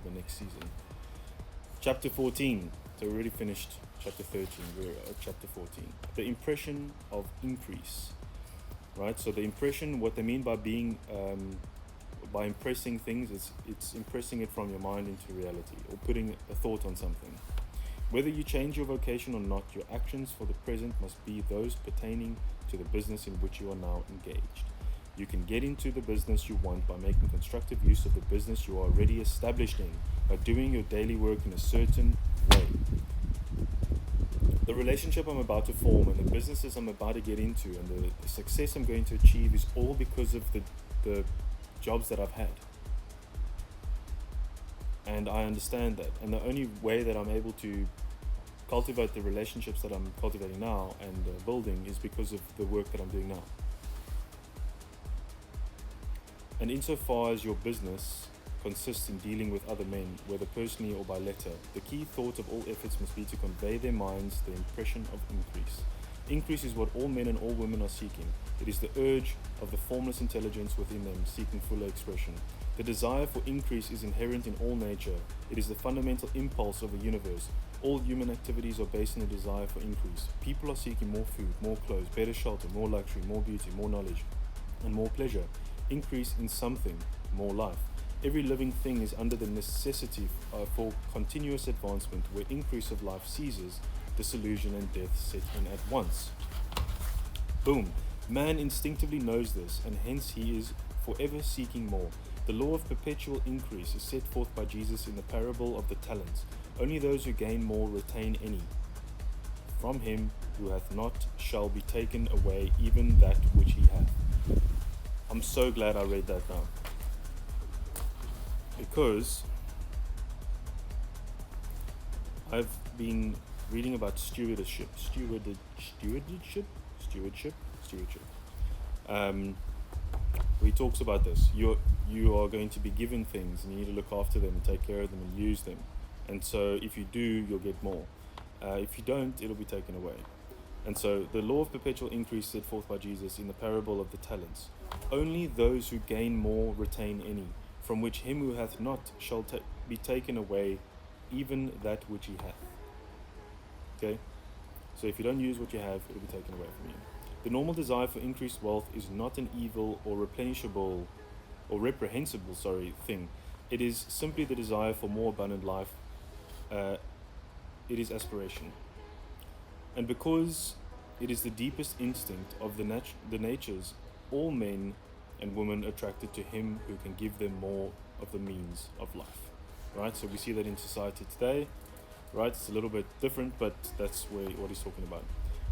the next season. Chapter 14. So we already finished chapter 13. We're at chapter 14. The impression of increase. Right? So the impression, what they mean by by impressing things, it's impressing it from your mind into reality, or putting a thought on something. Whether you change your vocation or not, your actions for the present must be those pertaining to the business in which you are now engaged. You can get into the business you want by making constructive use of the business you are already established in, by doing your daily work in a certain way. The relationship I'm about to form and the businesses I'm about to get into and the success I'm going to achieve is all because of the jobs that I've had. And I understand that. And the only way that I'm able to cultivate the relationships that I'm cultivating now and building is because of the work that I'm doing now. And insofar as your business consists in dealing with other men, whether personally or by letter, the key thought of all efforts must be to convey their minds the impression of increase. Increase is what all men and all women are seeking. It is the urge of the formless intelligence within them seeking fuller expression. The desire for increase is inherent in all nature. It is the fundamental impulse of the universe. All human activities are based on a desire for increase. People are seeking more food, more clothes, better shelter, more luxury, more beauty, more knowledge, and more pleasure. Increase in something, more life. Every living thing is under the necessity for continuous advancement, where increase of life ceases, disillusion and death set in at once. Boom. Man instinctively knows this, and hence he is forever seeking more. The law of perpetual increase is set forth by Jesus in the parable of the talents. Only those who gain more retain any. From him who hath not shall be taken away even that which he hath. I'm so glad I read that now. Because I've been reading about stewardship. He talks about this. You are going to be given things, and you need to look after them and take care of them and use them. And so if you do, you'll get more. If you don't, it'll be taken away. And so the law of perpetual increase set forth by Jesus in the parable of the talents. Only those who gain more retain any, from which him who hath not shall be taken away even that which he hath. Okay? So if you don't use what you have, it will be taken away from you. The normal desire for increased wealth is not an evil or reprehensible thing. It is simply the desire for more abundant life. It is aspiration. And because it is the deepest instinct of the natures, all men and women attracted to him who can give them more of the means of life. Right? So we see that in society today. Right? It's a little bit different, but that's what he's talking about.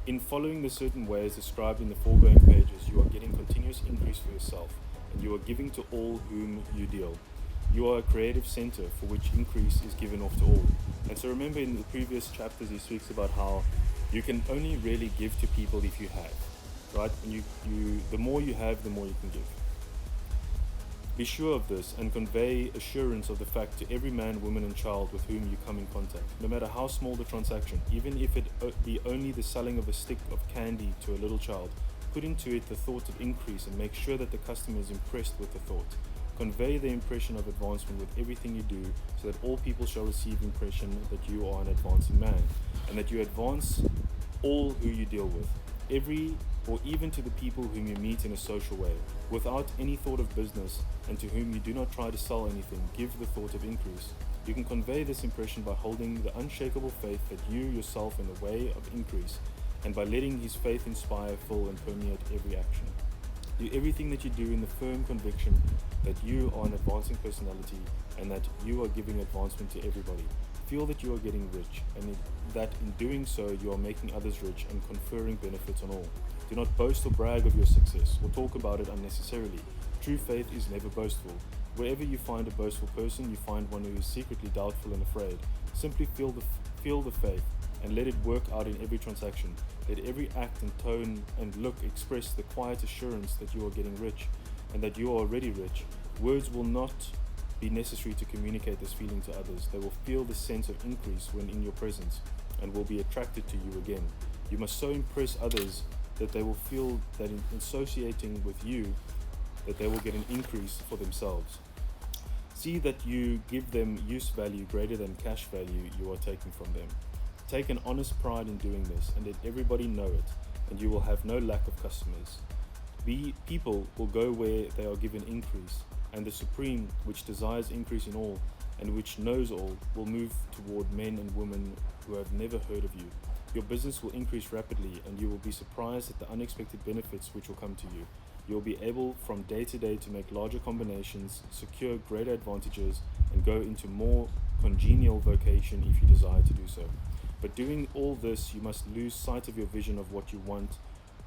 In following the certain ways described in the foregoing pages, you are getting continuous increase for yourself, and you are giving to all whom you deal. You are a creative center for which increase is given off to all. And so remember in the previous chapters he speaks about how you can only really give to people if you have. Right? And the more you have, the more you can give. Be sure of this and convey assurance of the fact to every man, woman and child with whom you come in contact, no matter how small the transaction, even if it be only the selling of a stick of candy to a little child. Put into it the thought of increase and make sure that the customer is impressed with the thought. Convey the impression of advancement with everything you do, so that all people shall receive impression that you are an advancing man, and that you advance all who you deal with, or even to the people whom you meet in a social way, without any thought of business, and to whom you do not try to sell anything. Give the thought of increase. You can convey this impression by holding the unshakable faith that you yourself in the way of increase, and by letting his faith inspire, fill, and permeate every action. Do everything that you do in the firm conviction that you are an advancing personality and that you are giving advancement to everybody. Feel that you are getting rich, and that in doing so you are making others rich and conferring benefits on all. Do not boast or brag of your success, or talk about it unnecessarily. True faith is never boastful. Wherever you find a boastful person, you find one who is secretly doubtful and afraid. Simply feel the faith, and let it work out in every transaction. Let every act and tone and look express the quiet assurance that you are getting rich, and that you are already rich. Words will not be necessary to communicate this feeling to others. They will feel the sense of increase when in your presence, and will be attracted to you again. You must so impress others that they will feel that in associating with you, that they will get an increase for themselves. See that you give them use value greater than cash value you are taking from them. Take an honest pride in doing this and let everybody know it, and you will have no lack of customers. People will go where they are given increase, and the Supreme, which desires increase in all, and which knows all, will move toward men and women who have never heard of you. Your business will increase rapidly, and you will be surprised at the unexpected benefits which will come to you. You will be able from day to day to make larger combinations, secure greater advantages, and go into more congenial vocation if you desire to do so. But doing all this, you must lose sight of your vision of what you want,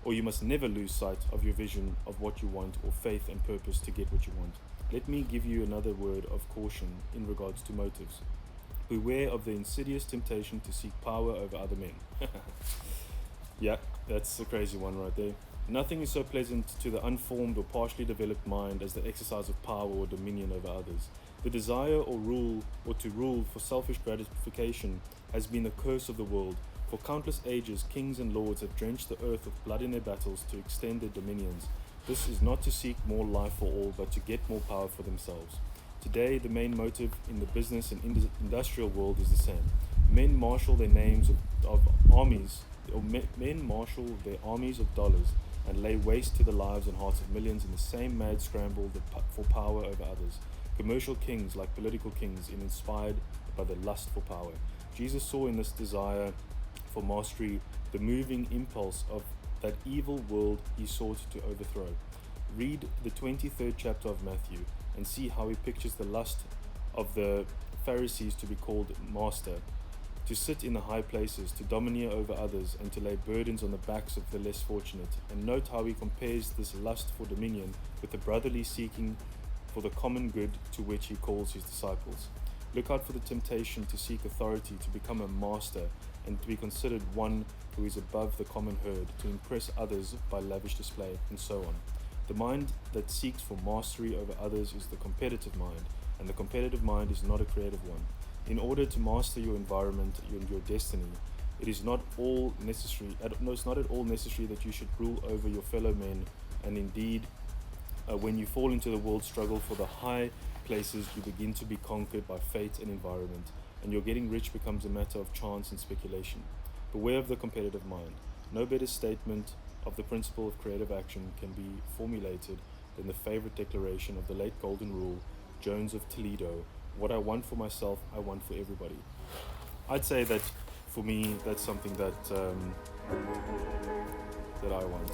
or you must never lose sight of your vision of what you want, or faith and purpose to get what you want. Let me give you another word of caution in regards to motives. Beware of the insidious temptation to seek power over other men. Yeah, that's a crazy one right there. Nothing is so pleasant to the unformed or partially developed mind as the exercise of power or dominion over others. The desire to rule for selfish gratification has been the curse of the world. For countless ages, kings and lords have drenched the earth with blood in their battles to extend their dominions. This is not to seek more life for all, but to get more power for themselves. Today, the main motive in the business and industrial world is the same. Men marshal their names of armies, or men marshal their armies of dollars and lay waste to the lives and hearts of millions in the same mad scramble for power over others. Commercial kings, like political kings, are inspired by the lust for power. Jesus saw in this desire for mastery the moving impulse of that evil world he sought to overthrow. Read the 23rd chapter of Matthew and see how he pictures the lust of the Pharisees to be called master, to sit in the high places, to domineer over others, and to lay burdens on the backs of the less fortunate. And note how he compares this lust for dominion with the brotherly seeking for the common good to which he calls his disciples. Look out for the temptation to seek authority, to become a master, and to be considered one who is above the common herd, to impress others by lavish display, and so on. The mind that seeks for mastery over others is the competitive mind, and the competitive mind is not a creative one. In order to master your environment and your destiny, it's not at all necessary that you should rule over your fellow men, and indeed, when you fall into the world struggle for the high places, you begin to be conquered by fate and environment, and your getting rich becomes a matter of chance and speculation. Beware of the competitive mind. No better statement of the principle of creative action can be formulated than the favorite declaration of the late Golden Rule, Jones of Toledo: what I want for myself, I want for everybody. I'd say that for me, that's something that I want.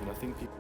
And I think people